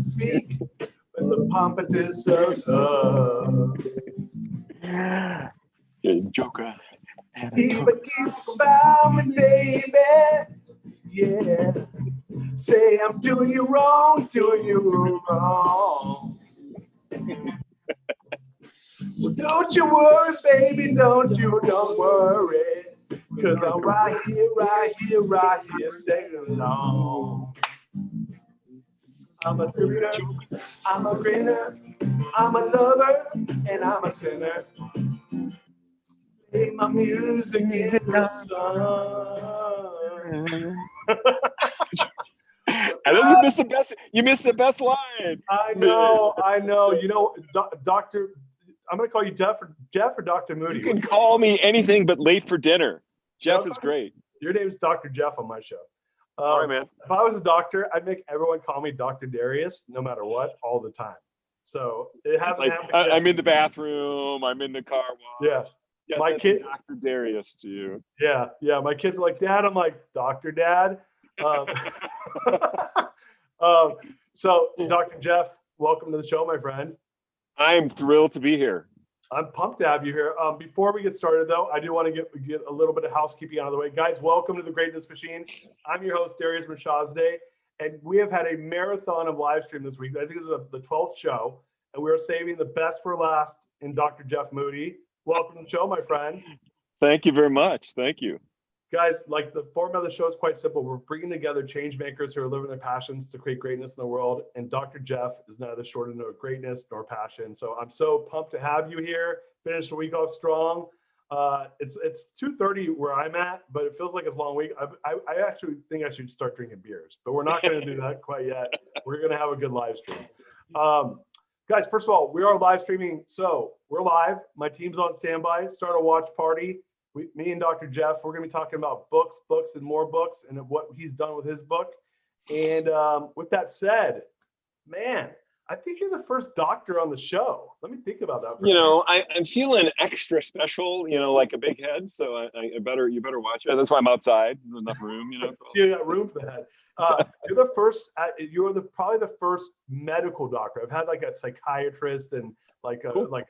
Speak with the pompous of Joker. keep about me, baby. Yeah. Say I'm doing you wrong, doing you wrong. So don't you worry, baby, don't worry. Cause I'm right here, singing along. I'm a dreamer, I'm a grinner, I'm a lover, and I'm a sinner. Play my music in the sun. And then you missed the best line. I know. You know, Doctor, I'm gonna call you Jeff or Dr. Moody. You can call me anything but late for dinner. Jeff is great. Your name's Dr. Jeff on my show. All right, man. If I was a doctor, I'd make everyone call me Dr. Darius, no matter what, all the time. So it hasn't happened yet. I'm in the bathroom. I'm in the car wash. Yeah. My kid, Dr. Darius to you. Yeah. My kids are like, Dad. I'm like, Dr. Dad. So Dr. Jeff, welcome to the show, my friend. I'm thrilled to be here. I'm pumped to have you here. Before we get started, though, I do want to get a little bit of housekeeping out of the way. Guys, welcome to the Greatness Machine. I'm your host, Darius Mirshahzadeh, and we have had a marathon of live stream this week. I think this is the 12th show, and we're saving the best for last in Dr. Jeff Moody. Welcome to the show, my friend. Thank you very much. Thank you. Guys, like the format of the show is quite simple. We're bringing together change makers who are living their passions to create greatness in the world. And Dr. Jeff is neither short of no greatness nor passion. So I'm so pumped to have you here. Finish the week off strong. It's 2:30 where I'm at, but it feels like it's a long week. I actually think I should start drinking beers, but we're not going to do that quite yet. We're going to have a good live stream. Guys, first of all, we are live streaming. So we're live. My team's on standby. Start a watch party. Me and Dr. Jeff, we're going to be talking about books, and more books, and what he's done with his book. And with that said, man, I think you're the first doctor on the show. Let me think about that. I'm feeling extra special, like a big head. So you better watch it. That's why I'm outside. There's enough room, You got room for the head. You're the first. Probably the first medical doctor. I've had like a psychiatrist and I don't know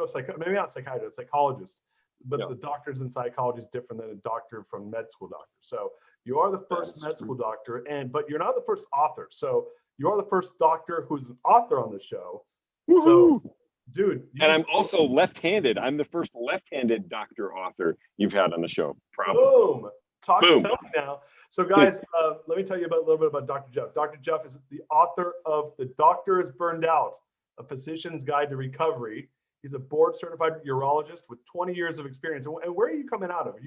if maybe not psychiatrist, psychologist. But the doctors in psychology is different than a doctor from med school doctor. So you are the first med school doctor, but you're not the first author. So you are the first doctor who's an author on the show. Woo-hoo. So, dude. And I'm also left-handed. I'm the first left-handed doctor author you've had on the show. Probably. Boom. Tell me now. So guys, let me tell you a little bit about Dr. Jeff. Dr. Jeff is the author of The Doctor is Burned Out, A Physician's Guide to Recovery. He's a board-certified urologist with 20 years of experience. And where are you coming out of?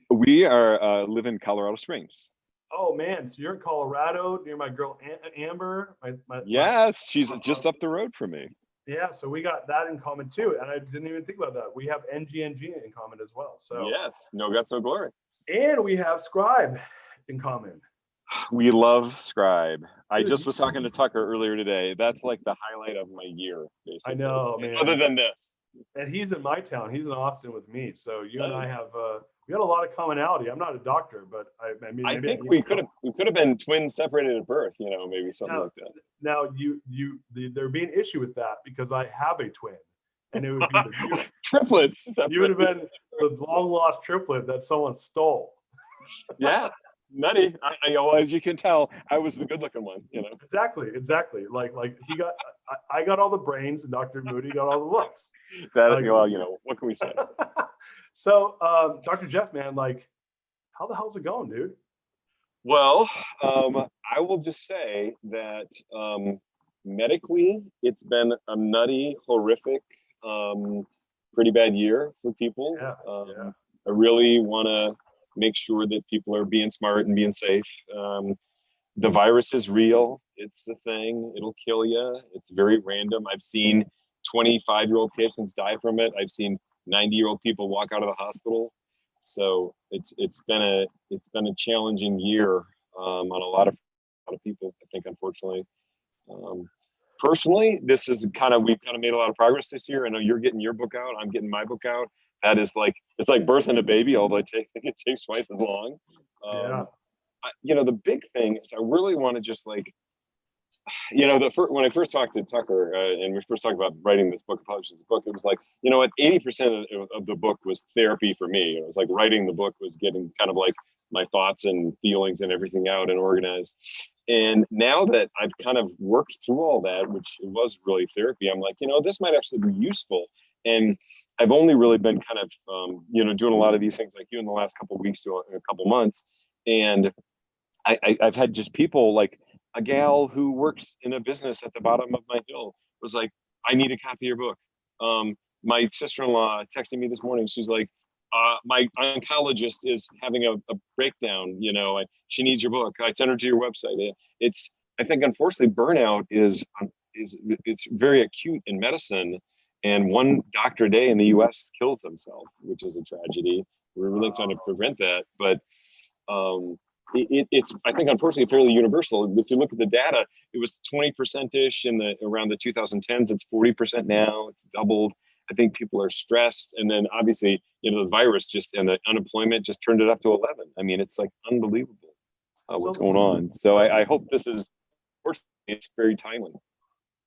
We are live in Colorado Springs. Oh man, so you're in Colorado near my girl Amber. Yes, she's just up the road from me. Yeah, so we got that in common too, and I didn't even think about that. We have NGNG in common as well. So yes, no guts, no glory. And we have Scribe in common. We love Scribe. I just was talking to Tucker earlier today. That's like the highlight of my year, basically. I know, man. Other than this. And he's in my town. He's in Austin with me. So you and I have we got a lot of commonality. I'm not a doctor, but I think we could have been twins separated at birth. Maybe something like that. Now there'd be an issue with that because I have a twin, and it would be triplets. You would have been the long lost triplet that someone stole. Yeah. Nutty. As you can tell, I was the good-looking one. Exactly. Like I got all the brains, and Dr. Moody got all the looks. What can we say? So, Dr. Jeff, man, how the hell's it going, dude? Well, I will just say that medically, it's been a nutty, horrific, pretty bad year for people. Yeah. I really want to make sure that people are being smart and being safe. The virus is real. It's a thing. It'll kill you. It's very random. I've seen 25-year-old patients die from it. I've seen 90-year-old people walk out of the hospital. So it's been a challenging year on a lot of people, I think, unfortunately. Personally, we've kind of made a lot of progress this year. I know you're getting your book out. I'm getting my book out. That is it's like birthing a baby, although it takes twice as long. The big thing is I really want to just when I first talked to Tucker and we first talked about writing this book, publishing this book, it was like, you know what, 80% of the book was therapy for me. It was like writing the book was getting kind of like my thoughts and feelings and everything out and organized. And now that I've kind of worked through all that, which was really therapy, I'm like, this might actually be useful. And I've only really been kind of, doing a lot of these things like you in the last couple of weeks to a couple months. And I've had just people like a gal who works in a business at the bottom of my hill was like, I need a copy of your book. My sister-in-law texted me this morning. She's like, my oncologist is having a breakdown. She needs your book. I sent her to your website. I think, unfortunately, burnout is it's very acute in medicine. And one doctor a day in the U.S. kills himself, which is a tragedy. We're really trying to prevent that, but it's I think unfortunately fairly universal. If you look at the data, it was 20%ish around the 2010s. It's 40% now. It's doubled. I think people are stressed, and then obviously the virus and the unemployment just turned it up to 11. I mean, it's like unbelievable what's going on. So I hope this is, fortunately, it's very timely.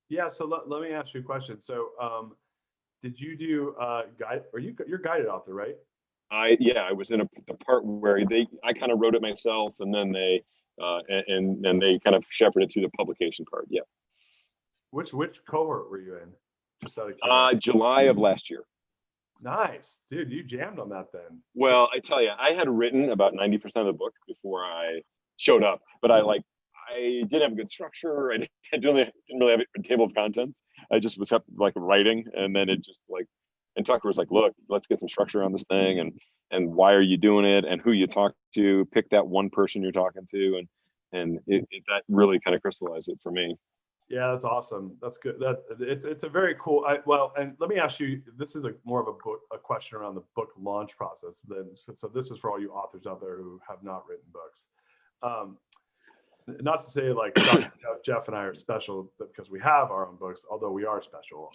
Yeah. So let me ask you a question. So did you do guide? You're guided author, right? I was in the part where I kind of wrote it myself, and then they they kind of shepherded through the publication part. Yeah. Which cohort were you in? Just out of curiosity. July of last year. Nice, dude. You jammed on that then. Well, I tell you, I had written about 90% of the book before I showed up, but I didn't have a good structure. I didn't really have a table of contents. I just was like writing, and then it just like. And Tucker was like, look, let's get some structure on this thing, and why are you doing it, and who you talk to, pick that one person you're talking to, and that really kind of crystallized it for me. Yeah, that's awesome. That's good. It's a very cool. And let me ask you. This is more of a question around the book launch process. So this is for all you authors out there who have not written books. Not to say like Dr. Jeff and I are special because we have our own books, although we are special.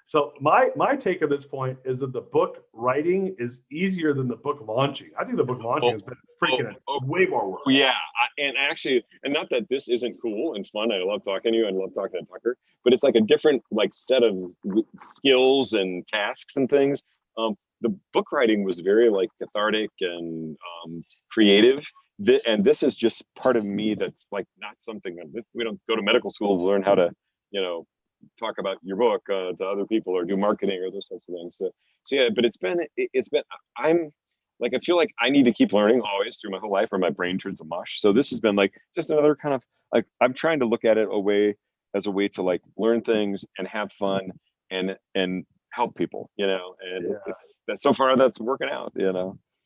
So my take at this point is that the book writing is easier than the book launching. I think the book launching has been freaking way more work. Yeah, and not that this isn't cool and fun. I love talking to you. I love talking to Tucker, but it's like a different like set of skills and tasks and things. The book writing was very like cathartic and creative. And this is just part of me that's like not something that we don't go to medical school to learn how to talk about your book to other people or do marketing or those types of things. So yeah, but it's been I'm like, I feel like I need to keep learning always through my whole life or my brain turns to mush. So this has been like just another kind of like, I'm trying to look at it as a way to like learn things and have fun and help people, and so far that's working out,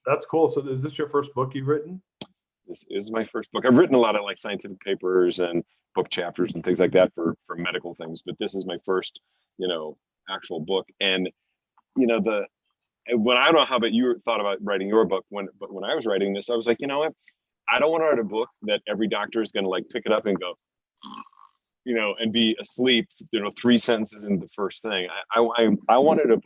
That's cool. So is this your first book you've written? This is my first book. I've written a lot of like scientific papers and book chapters and things like that for medical things, but this is my first, actual book. And, when I don't know how about you thought about writing your book, but when I was writing this, I was like, you know what? I don't want to write a book that every doctor is going to like pick it up and go, and be asleep, 3 sentences into the first thing. I wanted to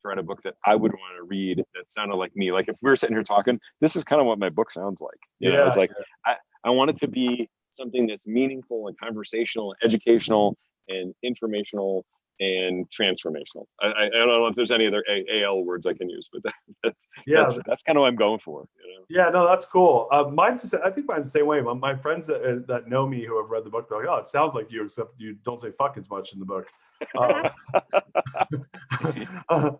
write a book that I would want to read that sounded like me. Like if we were sitting here talking, this is kind of what my book sounds like. It's like, I want it to be something that's meaningful and conversational, educational and informational and transformational. I don't know if there's any other AL words I can use, but that's kind of what I'm going for. Yeah, no, that's cool. I think mine's the same way. My friends that know me who have read the book, they're like, oh, it sounds like you, except you don't say fuck as much in the book.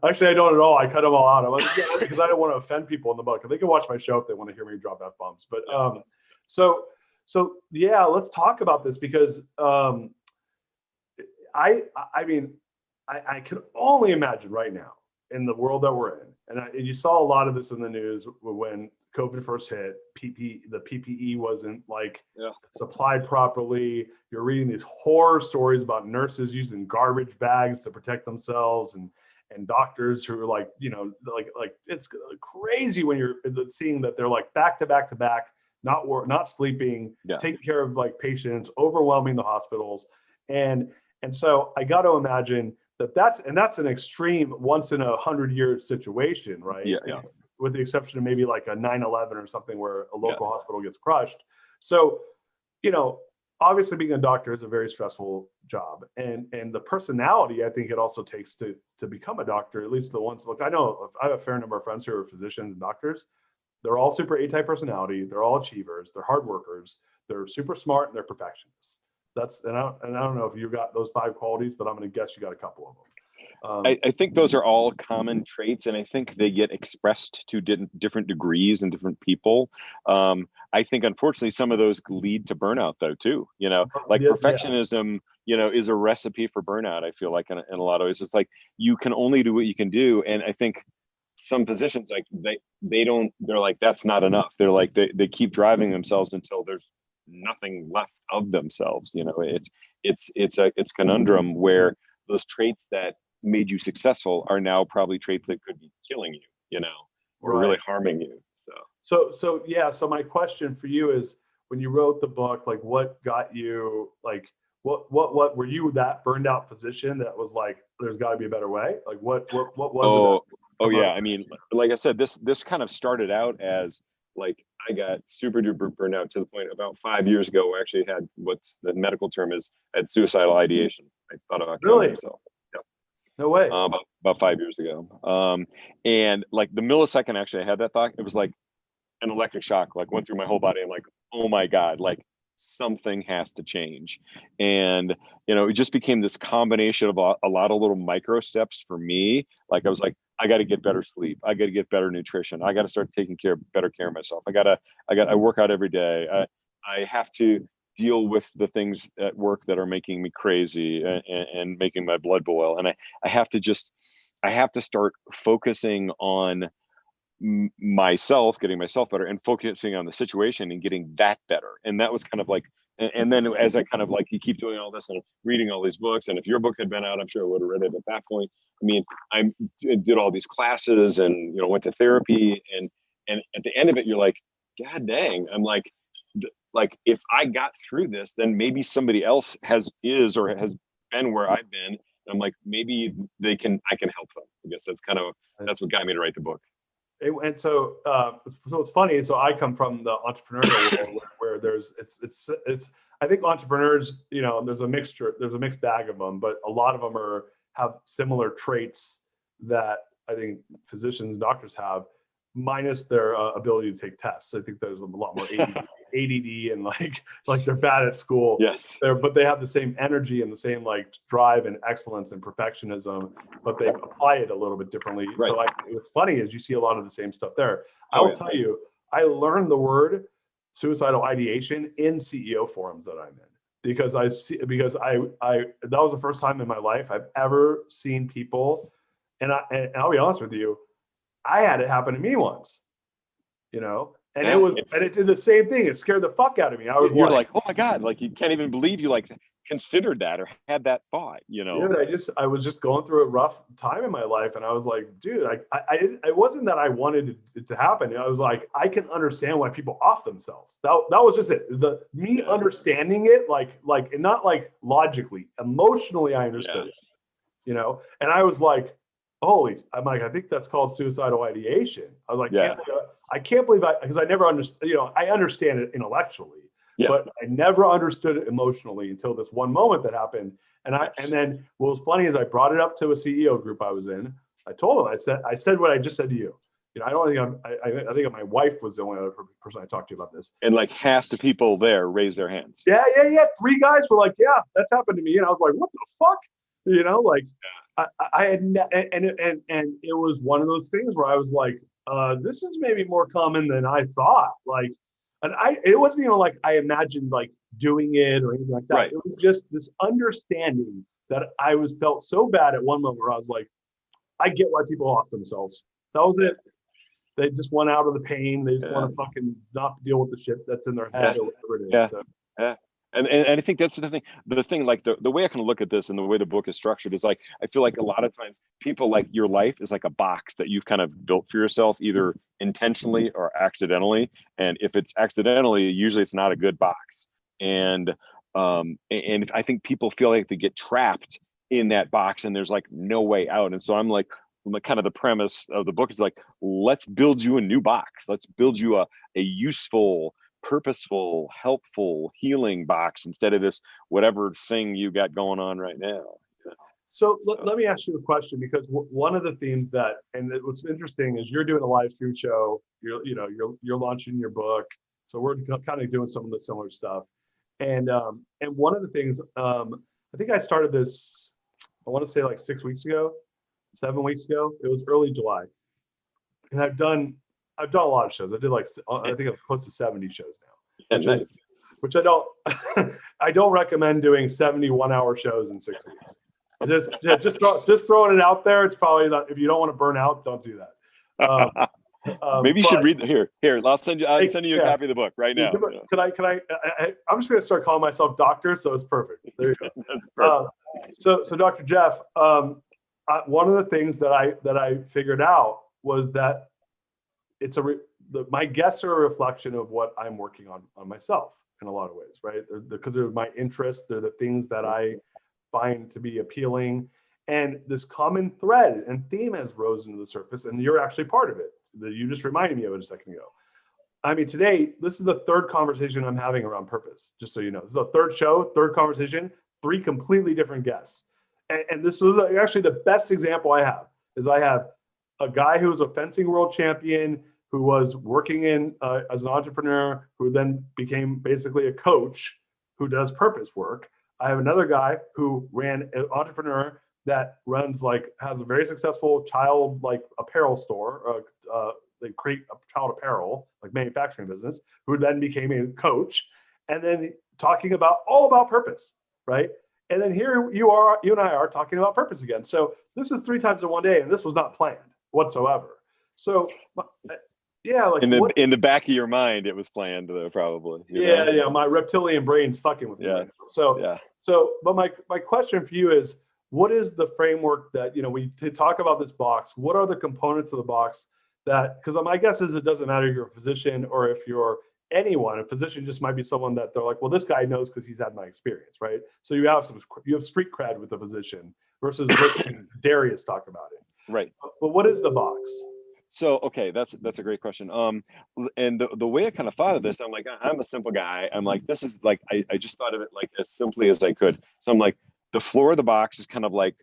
Actually, I don't at all. I cut them all out. I'm like, because I don't want to offend people in the book. They can watch my show if they want to hear me drop F-bombs. But so yeah, let's talk about this because I mean, I can only imagine right now in the world that we're in, and you saw a lot of this in the news when COVID first hit. The PPE wasn't like supplied properly. You're reading these horror stories about nurses using garbage bags to protect themselves, and doctors who are like, like it's crazy when you're seeing that they're like back to back, not sleeping, taking care of like patients, overwhelming the hospitals, and so I got to imagine that's an extreme once in 100-year situation, right? Yeah. With the exception of maybe like a 9/11 or something where a local hospital gets crushed. So, obviously being a doctor is a very stressful job, and the personality I think it also takes to become a doctor, at least the ones, look, I know I have a fair number of friends who are physicians and doctors. They're all super A-type personality. They're all achievers. They're hard workers. They're super smart and they're perfectionists. And I don't know if you got those 5 qualities, but I'm going to guess you got a couple of them. I think those are all common traits, and I think they get expressed to different degrees and different people. I think, unfortunately, some of those lead to burnout, though, too. Like perfectionism, is a recipe for burnout. I feel like in a lot of ways, it's like you can only do what you can do, and I think some physicians, like they're like, that's not enough. They're like they keep driving themselves until there's nothing left of themselves. It's a conundrum where those traits that made you successful are now probably traits that could be killing you, or really harming you. So my question for you is, when you wrote the book, like what got you, like what were you that burned out physician that was like, there's got to be a better way? Like what was it? Oh yeah. I mean, like I said, this kind of started out as like, I got super duper burned out to the point about 5 years ago, I actually had what's the medical term is, had suicidal ideation. I thought about killing myself. No way. About 5 years ago. And like the millisecond actually I had that thought, it was like an electric shock, like went through my whole body. I'm like, oh my God, like something has to change. And, it just became this combination of a lot of little micro steps for me. Like I was like, I got to get better sleep. I got to get better nutrition. I got to start taking better care of myself. I work out every day. I have to deal with the things at work that are making me crazy and making my blood boil. And I have to start focusing on myself, getting myself better, and focusing on the situation and getting that better. And that was kind of like, and then as I kind of like, you keep doing all this and reading all these books, and if your book had been out, I'm sure I would have read it at that point. I mean, I did all these classes and, went to therapy, and at the end of it, you're like, God dang, I'm like if I got through this, then maybe somebody else has been where I've been. I'm like, maybe I can help them. I guess that's what got me to write the book. And so it's funny. And so I come from the entrepreneurial world where it's I think entrepreneurs, there's a mixed bag of them, but a lot of them have similar traits that I think physicians and doctors have, minus their ability to take tests. I think there's a lot more ADD and like they're bad at school. Yes. But they have the same energy and the same like drive and excellence and perfectionism, but they apply it a little bit differently. Right. So what's funny is you see a lot of the same stuff there. I will tell you, I learned the word suicidal ideation in CEO forums that I'm in, because I that was the first time in my life I've ever seen people, and I'll be honest with you, I had it happen to me once, and it did the same thing. It scared the fuck out of me. You're like, oh my God, like you can't even believe you like considered that or had that thought, Dude, I was just going through a rough time in my life, and I was like, dude, it wasn't that I wanted it to happen. I was like, I can understand why people off themselves. That was just it. Understanding it, like, and not like logically, emotionally, I understood it, and I was like, I'm like, I think that's called suicidal ideation. I was like, I can't believe because I never understood, I understand it intellectually, but I never understood it emotionally until this one moment that happened. And then what was funny is I brought it up to a CEO group I was in. I told them, I said what I just said to you. I think my wife was the only other person I talked to about this. And like half the people there raised their hands. Yeah. 3 guys were like, yeah, that's happened to me. And I was like, what the fuck? I had, and it was one of those things where I was like, this is maybe more common than I thought. Like, and it wasn't even like I imagined like doing it or anything like that. Right. It was just this understanding that I felt so bad at one moment where I was like, I get why people off themselves. That was it. They just want out of the pain. They just want to fucking not deal with the shit that's in their head or whatever it is. So. And I think that's the thing, like the way I can look at this and the way the book is structured is like, I feel like a lot of times people, like your life is like a box that you've kind of built for yourself, either intentionally or accidentally. And if it's accidentally, usually it's not a good box. And I think people feel like they get trapped in that box and there's like no way out. And so I'm like kind of the premise of the book is like, let's build you a new box. Let's build you a useful, purposeful, helpful, healing box instead of this whatever thing you got going on right now. So let me ask you a question, because one of the themes that, and what's interesting is you're doing a live stream show, you're launching your book. So we're kind of doing some of the similar stuff. And one of the things, I think I started this, I want to say like 6 weeks ago, 7 weeks ago. It was early July. And I've done a lot of shows. I did I think it was close to 70 shows now. Yeah, nice. Which I don't I don't recommend doing 71-hour shows in 6 weeks. Just throwing it out there. It's probably not, if you don't want to burn out, don't do that. Maybe you should read here. I'll send you a copy of the book right now. Can I I'm just going to start calling myself doctor, so it's perfect. There you go. That's perfect. So Dr. Jeff, one of the things that I figured out was that my guests are a reflection of what I'm working on myself in a lot of ways, right? Because they're my interests, they're the things that I find to be appealing, and this common thread and theme has risen to the surface, and you're actually part of it. That you just reminded me of it a second ago. I mean, today, this is the third conversation I'm having around purpose, just so you know. This is a third show, third conversation, 3 completely different guests. And this is actually the best example I have, is I have a guy who was a fencing world champion, who was working as an entrepreneur, who then became basically a coach who does purpose work. I have another guy who ran an entrepreneur that has a very successful child apparel store. They create a child apparel, like manufacturing business, who then became a coach, and then talking all about purpose, right? And then here you and I are talking about purpose again. So this is 3 times in one day, and this was not planned whatsoever. So yeah, in the back of your mind, it was planned though, probably. Yeah. My reptilian brain's fucking with me. Yeah. Right now. So, but my question for you is, what is the framework that, we talk about this box? What are the components of the box because my guess is it doesn't matter if you're a physician or if you're anyone. A physician just might be someone that they're like, well, this guy knows because he's had my experience, right? So you have street cred with a physician versus listening to Darius talk about it. Right. But what is the box? So, okay, that's a great question. And the way I kind of thought of this, I'm like, I'm a simple guy. I'm like, this is like, I just thought of it like as simply as I could. So I'm like, the floor of the box is kind of like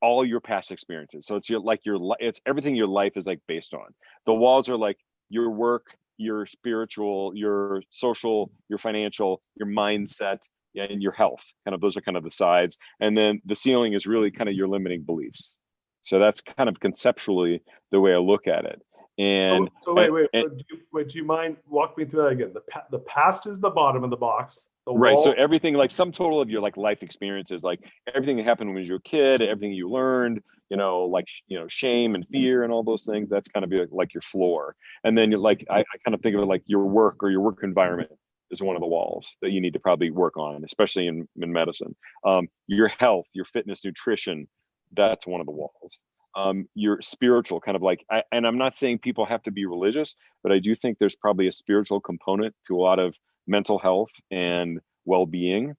all your past experiences. So it's it's everything your life is like based on. The walls are like your work, your spiritual, your social, your financial, your mindset, and your health. Kind of those are kind of the sides. And then the ceiling is really kind of your limiting beliefs. So that's kind of conceptually the way I look at it. And so wait, do you mind walking me through that again? The past is the bottom of the box. Right. So everything, like sum total of your life experiences, like everything that happened when you were a kid, everything you learned, shame and fear and all those things, that's kind of like your floor. And then I kind of think of it like your work or your work environment is one of the walls that you need to probably work on, especially in medicine. Your health, your fitness, nutrition, that's one of the walls. Your spiritual kind of and I'm not saying people have to be religious, but I do think there's probably a spiritual component to a lot of mental health and well-being.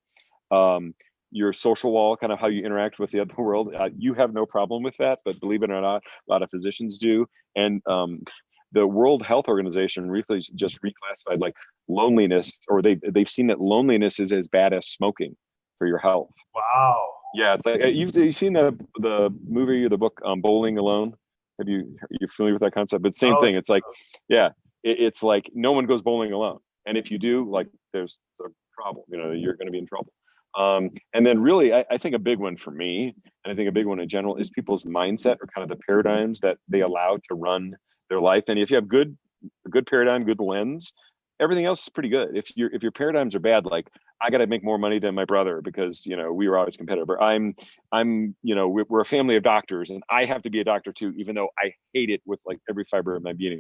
Your social wall, kind of how you interact with the other world. You have no problem with that, but believe it or not, a lot of physicians do. And the World Health Organization recently just reclassified loneliness, or they've seen that loneliness is as bad as smoking for your health. Wow. Yeah, it's like you've seen the movie or the book Bowling Alone. Are you familiar with that concept? But same thing. It's like, it's like no one goes bowling alone. And if you do, there's a problem, you're going to be in trouble. And then really, I think a big one for me, and I think a big one in general, is people's mindset or kind of the paradigms that they allow to run their life. And if you have a good paradigm, good lens, everything else is pretty good. If your paradigms are bad, I got to make more money than my brother because, we were always competitive, or we're a family of doctors and I have to be a doctor too, even though I hate it with every fiber of my being.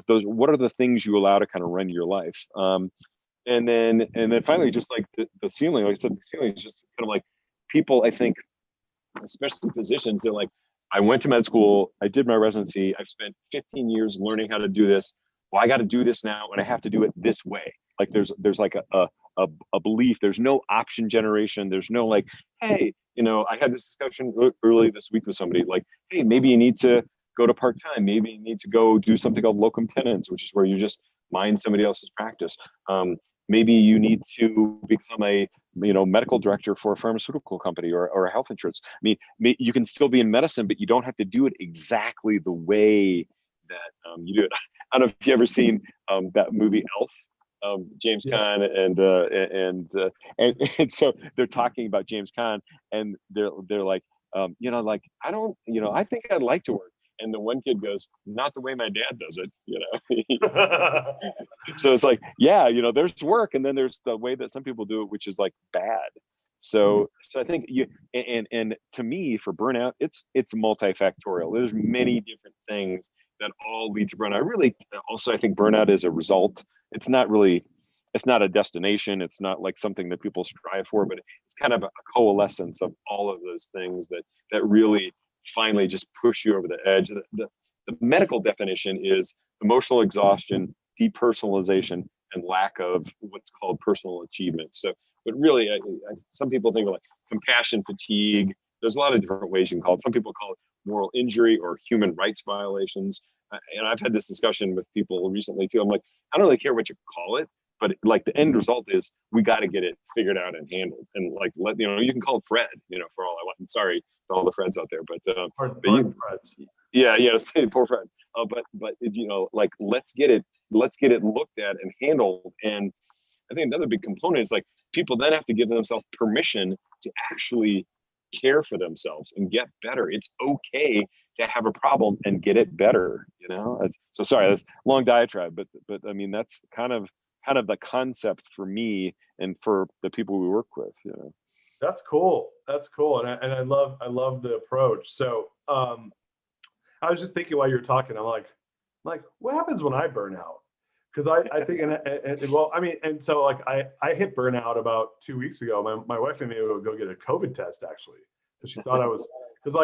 Those, what are the things you allow to kind of run your life? And then finally, just the ceiling, like I said, the ceiling is just kind of people, I think, especially physicians, they're I went to med school, I did my residency, I've spent 15 years learning how to do this. Well, I got to do this now and I have to do it this way. There's a belief, there's no option generation. There's no hey, I had this discussion early this week with somebody hey, maybe you need to go to part-time. Maybe you need to go do something called locum tenens, which is where you're just mind somebody else's practice. Maybe you need to become a medical director for a pharmaceutical company or a health insurance. I mean, you can still be in medicine, but you don't have to do it exactly the way that you do it. I don't know if you ever seen that movie Elf, James Caan, and so they're talking about James Caan, and they're like, I don't, I think I'd like to work. And the one kid goes, not the way my dad does it, So it's like, there's work, and then there's the way that some people do it, which is like bad. So I think and to me, for burnout, it's multifactorial. There's many different things that all lead to burnout. I think burnout is a result. It's not a destination. It's not like something that people strive for, but it's kind of a coalescence of all of those things that really finally just push you over the edge. The medical definition is emotional exhaustion, depersonalization, and lack of what's called personal achievement. So, but really, some people think of like compassion fatigue. There's a lot of different ways you can call it. Some people call it moral injury or human rights violations. And I've had this discussion with people recently too. I'm like, I don't really care what you call it, but like the end result is we got to get it figured out and handled. And like, you can call it Fred, for all I want. I'm sorry to all the Freds out there, but poor Fred. But like, let's get it looked at and handled. And I think another big component is like people then have to give themselves permission to actually care for themselves and get better. It's okay to have a problem and get it better. So sorry, that's a long diatribe, but I mean that's kind of the concept for me and for the people we work with. That's cool. And I love the approach. So I was just thinking while you were talking, I'm like, what happens when I burn out? Because I think, so like I hit burnout about 2 weeks ago. My wife made me go get a COVID test actually, because she thought I was, because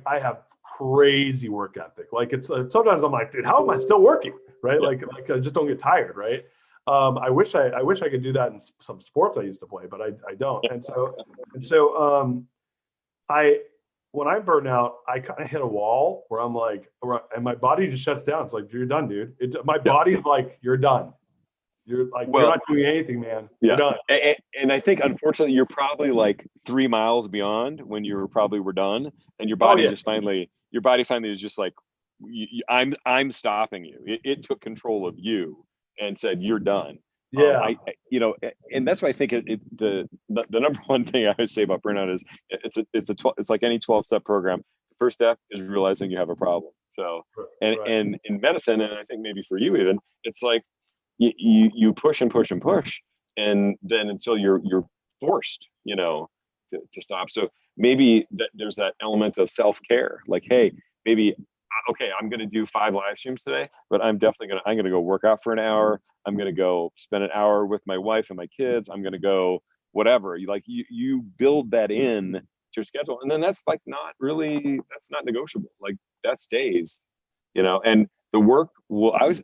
I have crazy work ethic. Like it's sometimes I'm like, dude, how am I still working? Right? Yeah. Like I just don't get tired. Right? I wish I could do that in some sports I used to play, but I don't. And so when I burn out, I kind of hit a wall where I'm like, and my body just shuts down. It's like, you're done, dude. My body's like, you're done. You're like, you're not doing anything, man. You're done. And I think, unfortunately, you're probably like 3 miles beyond when you probably were done. And your body your body finally is just like, I'm stopping you. It took control of you and said, you're done. Yeah. And that's why I think the number one thing I always say about burnout is it's like any 12-step program. The first step is realizing you have a problem. So, and in medicine, and I think maybe for you even, it's like you push and push and push, and then until you're forced, to stop. So maybe there's that element of self-care, like, hey, maybe, okay, I'm going to do 5 live streams today, but I'm going to go work out for an hour. I'm going to go spend an hour with my wife and my kids. I'm going to go whatever. You build that in to your schedule. And then that's like that's not negotiable. Like that stays, and the work will, I was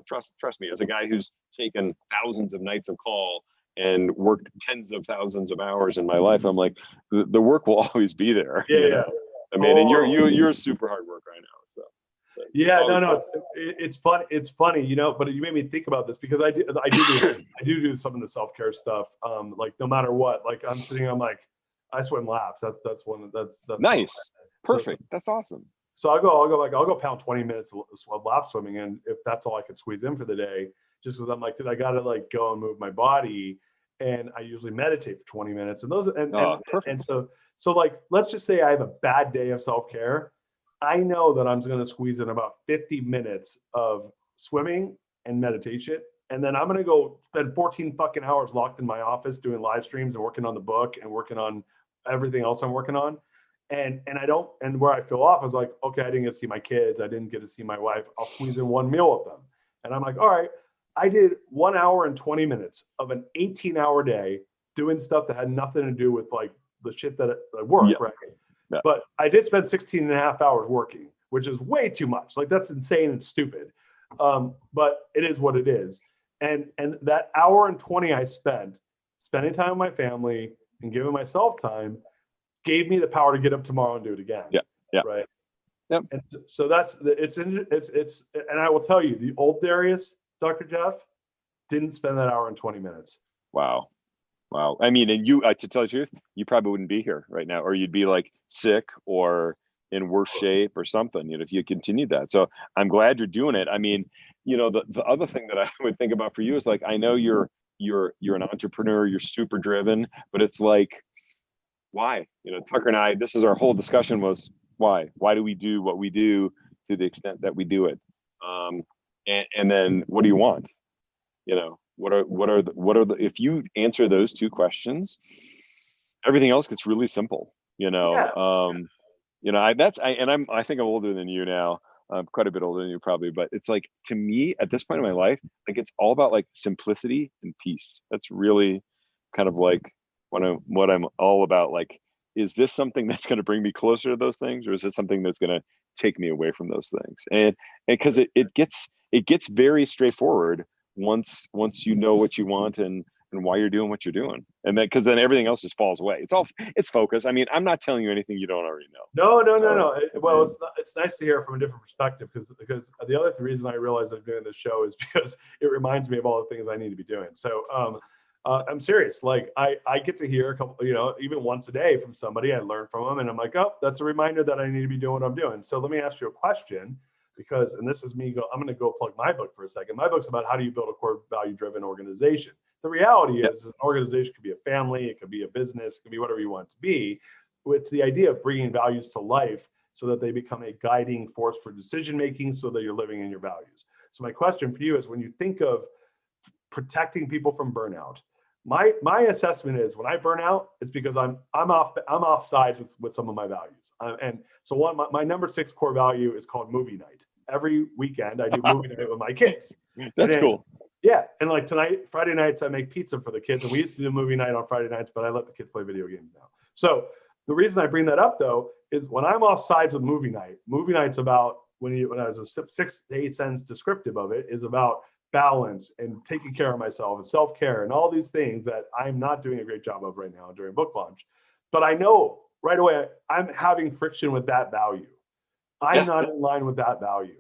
trust me, as a guy who's taken thousands of nights of call and worked tens of thousands of hours in my life, I'm like, the work will always be there. Yeah. I mean, and you're a super hard work right now. So it's fun. It's funny, but you made me think about this because I do some of the self-care stuff. Like no matter what, like I'm sitting, I'm like, I swim laps. That's nice. Perfect. That's awesome. So I'll go pound 20 minutes of lap swimming. And if that's all I could squeeze in for the day, just because I'm like, dude, I got to like go and move my body. And I usually meditate for 20 minutes and so like, let's just say I have a bad day of self-care. I know that I'm going to squeeze in about 50 minutes of swimming and meditation. And then I'm going to go spend 14 fucking hours locked in my office doing live streams and working on the book and working on everything else I'm working on. And where I feel off is like, okay, I didn't get to see my kids. I didn't get to see my wife. I'll squeeze in one meal with them. And I'm like, all right, I did 1 hour and 20 minutes of an 18-hour day doing stuff that had nothing to do with like the shit that I work, right? Yeah. But I did spend 16 and a half hours working, which is way too much. Like that's insane and stupid. But it is what it is. And that hour and 20 I spent spending time with my family and giving myself time gave me the power to get up tomorrow and do it again. Yeah. Right. Yep. And so and I will tell you, the old Darius, Dr. Jeff, didn't spend that hour and 20 minutes. Wow. Wow. I mean, and you, to tell the truth, you probably wouldn't be here right now, or you'd be like sick or in worse shape or something, if you continued that. So I'm glad you're doing it. I mean, the other thing that I would think about for you is like, I know you're an entrepreneur, you're super driven, but it's like, why? Tucker and I, this is our whole discussion was why do we do what we do to the extent that we do it? And then what do you want? If you answer those two questions, everything else gets really simple. I think I'm older than you now. I'm quite a bit older than you probably, but it's like, to me at this point in my life, like it's all about like simplicity and peace. That's really kind of like what I'm all about. Like, is this something that's going to bring me closer to those things, or is it something that's going to take me away from those things? And because it gets very straightforward once you know what you want and why you're doing what you're doing, and then because then everything else just falls away. It's focus. I mean, I'm not telling you anything you don't already know. No. Well, it's nice to hear from a different perspective, because the other reason I realized I'm doing this show is because it reminds me of all the things I need to be doing. So I'm serious. Like I get to hear a couple, even once a day from somebody. I learn from them, and I'm like, oh, that's a reminder that I need to be doing what I'm doing. So let me ask you a question. And this is me, I'm going to go plug my book for a second. My book's about how do you build a core value-driven organization. The reality is an organization could be a family, it could be a business, it could be whatever you want it to be. It's the idea of bringing values to life so that they become a guiding force for decision-making, so that you're living in your values. So my question for you is, when you think of protecting people from burnout, my assessment is when I burn out, it's because I'm off sides with some of my values. And so my number 6 core value is called movie night. Every weekend I do movie night with my kids. That's cool. Yeah. And like tonight, Friday nights, I make pizza for the kids. And we used to do movie night on Friday nights, but I let the kids play video games now. So the reason I bring that up though, is when I'm off sides with movie night's about, when I was a 6 to 8 cents descriptive of it, is about balance and taking care of myself and self-care and all these things that I'm not doing a great job of right now during book launch. But I know right away, I'm having friction with that value. I'm not in line with that value.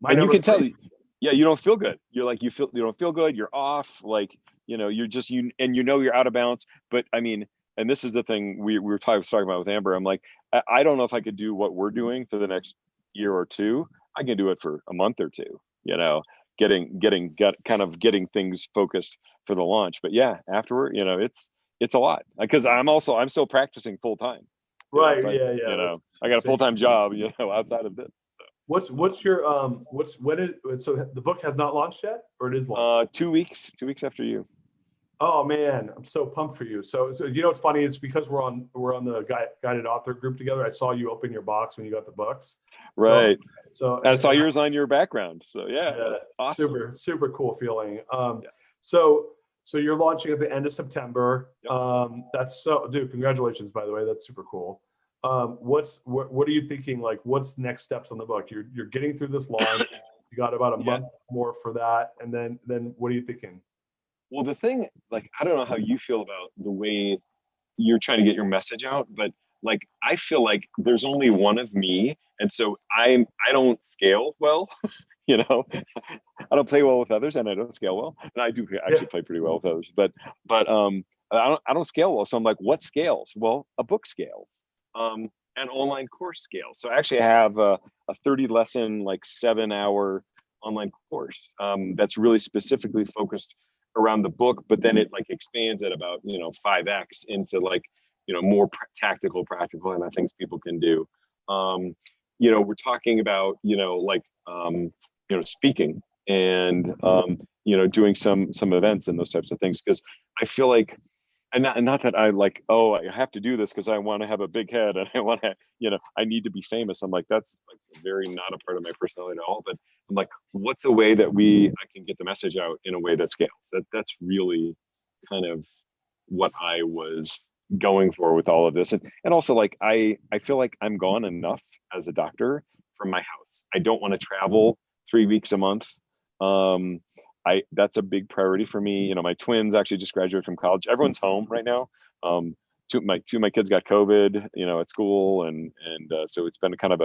And you can tell, you don't feel good. You're like, you don't feel good. You're off. Like, you're just, you're out of balance. But I mean, and this is the thing we were talking about with Amber. I'm like, I don't know if I could do what we're doing for the next year or two. I can do it for a month or two, getting things focused for the launch. But yeah, afterward, it's a lot, because I'm still practicing full time. Right. So Yeah. I got a full-time job, outside of this. So. What's your so the book has not launched yet, or it is launched? 2 weeks after you. Oh man, I'm so pumped for you. So what's funny? It's because we're on the guided author group together. I saw you open your box when you got the books. Right. So I saw yours on your background. So yeah, that's awesome. Super cool feeling. So you're launching at the end of September. Yep. Dude, congratulations, by the way. That's super cool. What are you thinking? Like, what's next steps on the book? You're getting through this launch. You got about a month more for that, and then what are you thinking? Well, the thing, like, I don't know how you feel about the way you're trying to get your message out, but like, I feel like there's only one of me, and so I don't scale well. I don't play well with others, and I don't scale well. And I do actually play pretty well with others, but I don't scale well. So I'm like, what scales? Well, a book scales, an online course scales. So actually, I have a 30 lesson, like 7-hour online course that's really specifically focused around the book, but then it like expands at about 5x into like more practical and things people can do. We're talking about speaking and doing some events and those types of things, because I feel like, and not that I like, oh, I have to do this because I want to have a big head and I want to, I need to be famous. I'm like, that's like very not a part of my personality at all. But I'm like, what's a way that I can get the message out in a way that scales? That's really kind of what I was going for with all of this. And also, like, I feel like I'm gone enough as a doctor from my house. I don't want to travel 3 weeks a month. That's a big priority for me. My twins actually just graduated from college. Everyone's home right now. Two of my kids got COVID, at school, and so it's been kind of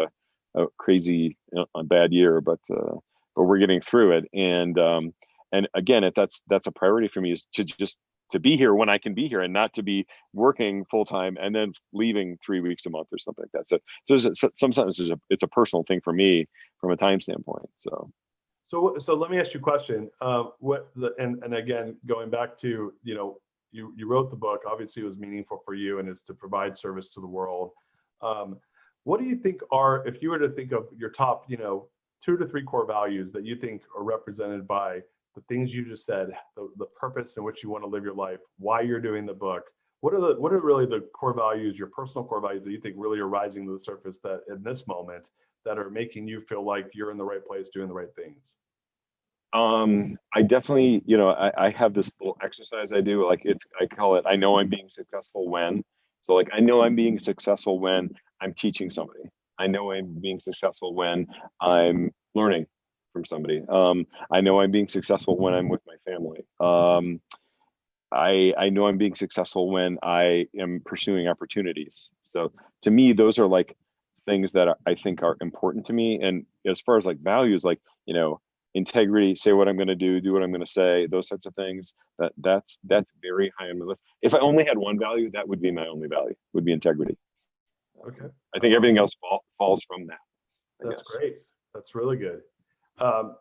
crazy, a bad year, but we're getting through it. And again, that's a priority for me, is to just to be here when I can be here, and not to be working full time and then leaving 3 weeks a month or something like that. So sometimes it's a personal thing for me from a time standpoint. So let me ask you a question. And again, going back to, you wrote the book, obviously it was meaningful for you, and it's to provide service to the world. What do you think are, if you were to think of your top, 2 to 3 core values that you think are represented by the things you just said, the purpose in which you want to live your life, why you're doing the book, what are really the core values, your personal core values that you think really are rising to the surface that in this moment that are making you feel like you're in the right place doing the right things? I definitely, I have this little exercise I do, I call it, I know I'm being successful when. So like, I know I'm being successful when I'm teaching somebody. I know I'm being successful when I'm learning from somebody. I know I'm being successful when I'm with my family. I know I'm being successful when I am pursuing opportunities. So to me, those are like things that I think are important to me. And as far as like values, like, integrity, say what I'm going to do what I'm going to say, those types of things, that's very high on the list. If I only had one value, that would be my only value, would be integrity. Okay. I think everything else falls from that. That's great. That's really good.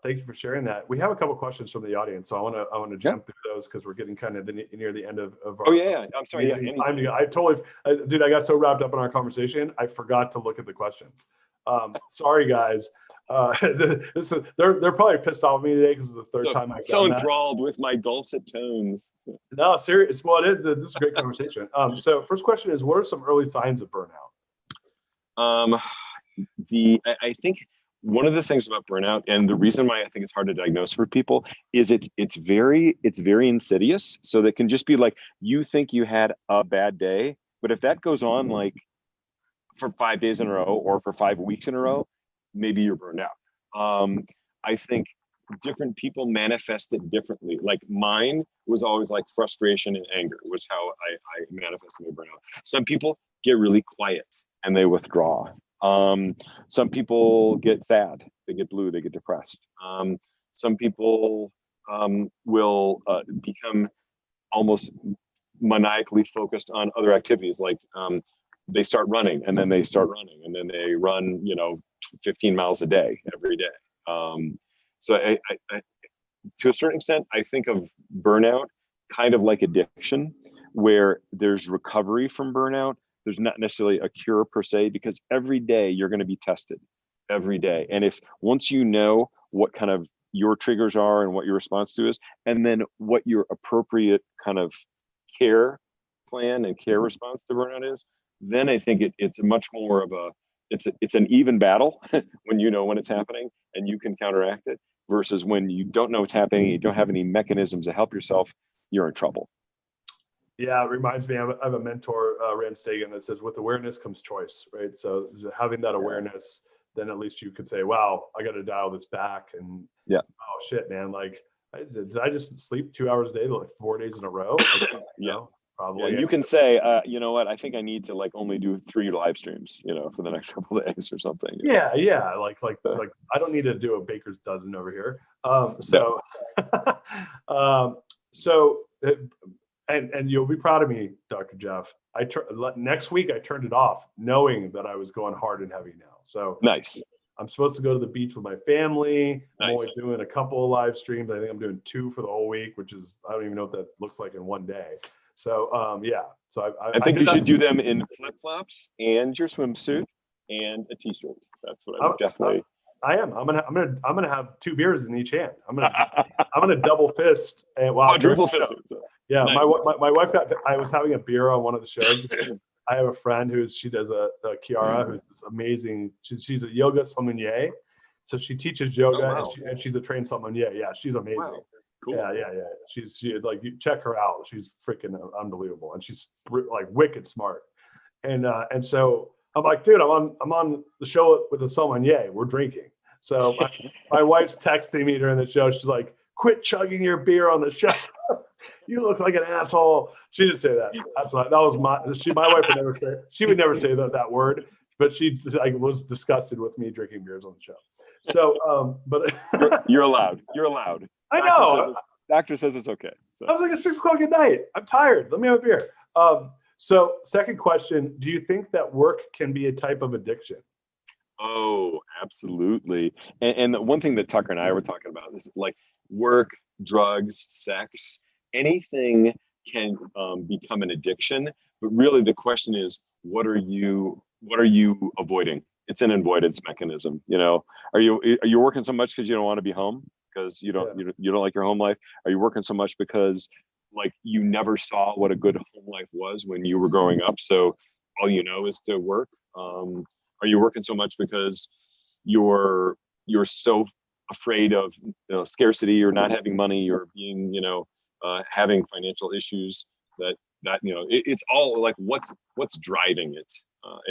Thank you for sharing that. We have a couple of questions from the audience, so I want to jump through those because we're getting kind of near the end of our. Oh yeah, I'm sorry. Yeah, I totally, dude. I got so wrapped up in our conversation, I forgot to look at the questions. Sorry, guys. They're probably pissed off at me today because it's the third time I've done that. Enthralled with my dulcet tones. No, serious. Well, this is a great conversation. So first question is, what are some early signs of burnout? I think one of the things about burnout, and the reason why I think it's hard to diagnose for people, is it's very insidious. So that can just be like, you think you had a bad day, but if that goes on like for 5 days in a row or for 5 weeks in a row, maybe you're burned out. I think different people manifest it differently. Like mine was always like frustration and anger was how I manifested my burnout. Some people get really quiet and they withdraw. Some people get sad, they get blue, they get depressed. Some people will become almost maniacally focused on other activities, like they start running and then they run 15 miles a day every day. So I to a certain extent, I think of burnout kind of like addiction, where there's recovery from burnout. There's not necessarily a cure per se, because every day you're going to be tested every day. And if once you know what kind of your triggers are and what your response to is, and then what your appropriate kind of care plan and care response to burnout is, then I think it's a much more of it's an even battle when you know when it's happening and you can counteract it, versus when you don't know what's happening, you don't have any mechanisms to help yourself, you're in trouble. Yeah, it reminds me, I have a mentor, Rand Stagen, that says, with awareness comes choice, right? So having that awareness, then at least you could say, wow, I got to dial this back. And oh shit, man, like, did I just sleep 2 hours a day, like 4 days in a row? Probably. Yeah, you can say, you know what, I think I need to like only do 3 live streams, for the next couple of days or something. Yeah. Like I don't need to do a baker's dozen over here. And you'll be proud of me, Dr. Jeff. Next week I turned it off, knowing that I was going hard and heavy now. So nice. I'm supposed to go to the beach with my family. Nice. I'm only doing a couple of live streams. I think I'm doing 2 for the whole week, which is, I don't even know what that looks like in one day. So So I think you should do them in flip-flops and your swimsuit and a t-shirt. That's what I would definitely. I'm gonna have 2 beers in each hand. I'm gonna double fist and quadruple fist. Yeah, nice. my wife I was having a beer on one of the shows. I have a friend she does a Kiara, who's this amazing. She's a yoga sommelier, so she teaches yoga and she's a trained sommelier. Yeah, she's amazing. Wow. Cool. Yeah. She like, you check her out. She's freaking unbelievable, and she's like wicked smart. And so I'm like, dude, I'm on the show with the sommelier. We're drinking. So my wife's texting me during the show. She's like, quit chugging your beer on the show. You look like an asshole. She didn't say that. That's why that was my wife would never say. She would never say that word. but she like was disgusted with me drinking beers on the show. So, but you're allowed. You're allowed. I know. Doctor says it's okay. So. I was like at 6 o'clock at night. I'm tired. Let me have a beer. So second question, do you think that work can be a type of addiction? Oh, absolutely. And the one thing that Tucker and I were talking about is like work, drugs, sex, anything can become an addiction. But really the question is, what are you avoiding? It's an avoidance mechanism. You know, are you working so much because you don't want to be home? Because you don't like your home life? Are you working so much because like you never saw what a good home life was when you were growing up, so all you know is to work? Are you working so much because you're so afraid of scarcity, or not having money, or being having financial issues that it's all like what's driving it?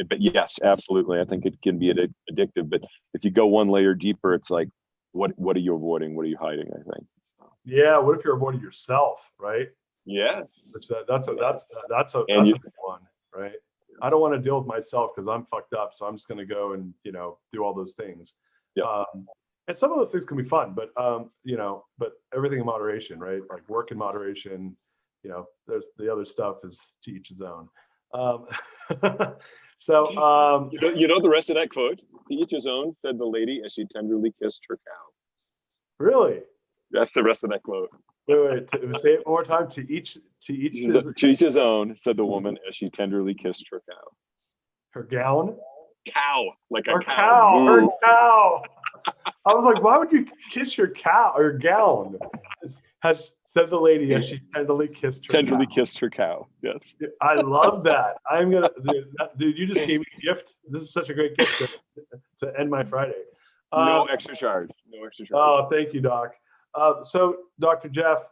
But yes, absolutely, I think it can be addictive. But if you go one layer deeper, it's like what are you avoiding? What are you hiding? I think. Yeah. What if you're avoiding yourself, right? Yes. That's a big one, right? I don't want to deal with myself because I'm fucked up. So I'm just going to go and, do all those things. Yeah. And some of those things can be fun, but, but everything in moderation, right? Like work in moderation, there's the other stuff is to each his own. So, the rest of that quote, to each his own, said the lady as she tenderly kissed her cow. Really? That's the rest of that quote. Wait, say it one more time. To each his own, said the woman as she tenderly kissed her cow. Her gown? Cow, like a her cow. Her cow. I was like, why would you kiss your cow or your gown? Has said the lady as she tenderly kissed her cow. Yes. I love that. I'm gonna, dude. You just gave me a gift. This is such a great gift to end my Friday. No extra charge. Oh, thank you, Doc. So, Dr. Jeff,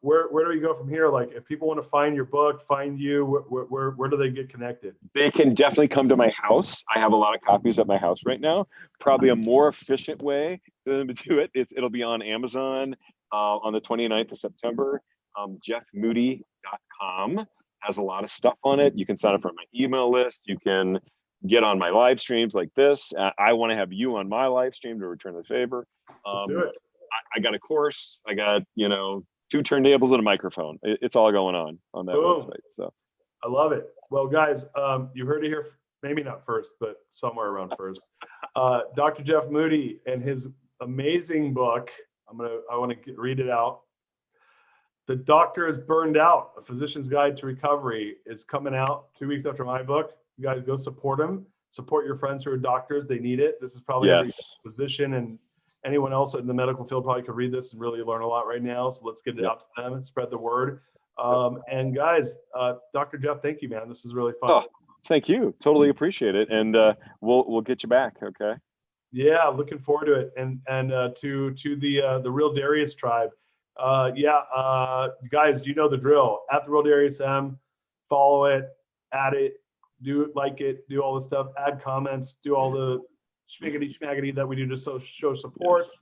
where do we go from here? Like, if people want to find your book, find you, where do they get connected? They can definitely come to my house. I have a lot of copies at my house right now. Probably a more efficient way for them to do it. It'll be on Amazon on the 29th of September. JeffMoody.com has a lot of stuff on it. You can sign up for my email list. You can get on my live streams like this. I want to have you on my live stream to return the favor. Let's do it. I got a course. I got, 2 turntables and a microphone. It's all going on that website. So I love it. Well, guys, you heard it here, maybe not first, but somewhere around first. Dr. Jeff Moody and his amazing book. I want to read it out. The Doctor is Burned Out, A Physician's Guide to Recovery is coming out 2 weeks after my book. You guys go support him. Support your friends who are doctors. They need it. This is probably every physician and anyone else in the medical field probably could read this and really learn a lot right now. So let's get it out to them and spread the word. And guys, Dr. Jeff, thank you, man. This is really fun. Oh, thank you. Totally appreciate it. And we'll get you back. Okay. Yeah, looking forward to it. And to the Real Darius tribe. Guys, you know the drill. At the Real Darius M, follow it, add it, do all the stuff, add comments, do all the schmaggity that we do to show support. Yes.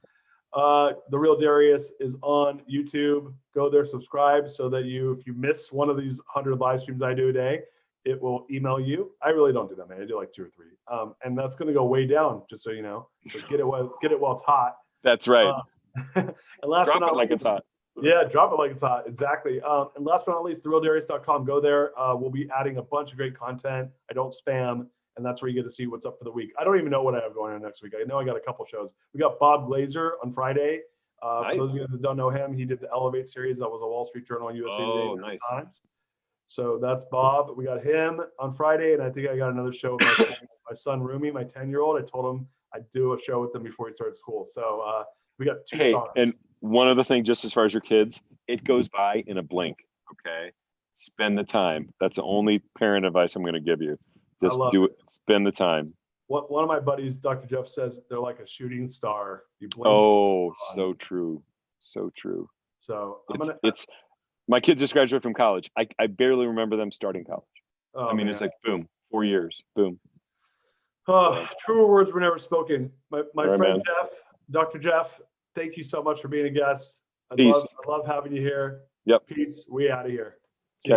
The Real Darius is on YouTube. Go there, subscribe, so that if you miss one of these 100 live streams I do a day, it will email you. I really don't do that, man. I do like 2 or 3. And that's going to go way down, just so you know. So get it while it's hot. That's right. And last drop it like it's hot. Yeah, drop it like it's hot. Exactly. And last but not least, therealdarius.com. Go there. We'll be adding a bunch of great content. I don't spam. And that's where you get to see what's up for the week. I don't even know what I have going on next week. I know I got a couple shows. We got Bob Glazer on Friday. Nice. For those of you that don't know him, he did the Elevate series. That was a Wall Street Journal and USA Today. Nice. Times. So that's Bob. We got him on Friday. And I think I got another show with my son, Rumi, my 10-year-old. I told him I'd do a show with him before he started school. So we got 2 stars. And one other thing, just as far as your kids, it goes by in a blink. Okay. Spend the time. That's the only parent advice I'm going to give you. Just do it. Spend the time. One of my buddies, Dr. Jeff, says they're like a shooting star. You blink. Oh, so true. So true. So it's my kids just graduated from college. I barely remember them starting college. Oh, it's like boom, 4 years, boom. Truer words were never spoken. My Right, friend man. Jeff, Dr. Jeff, thank you so much for being a guest. I love having you here. Yep. Peace. We out of here.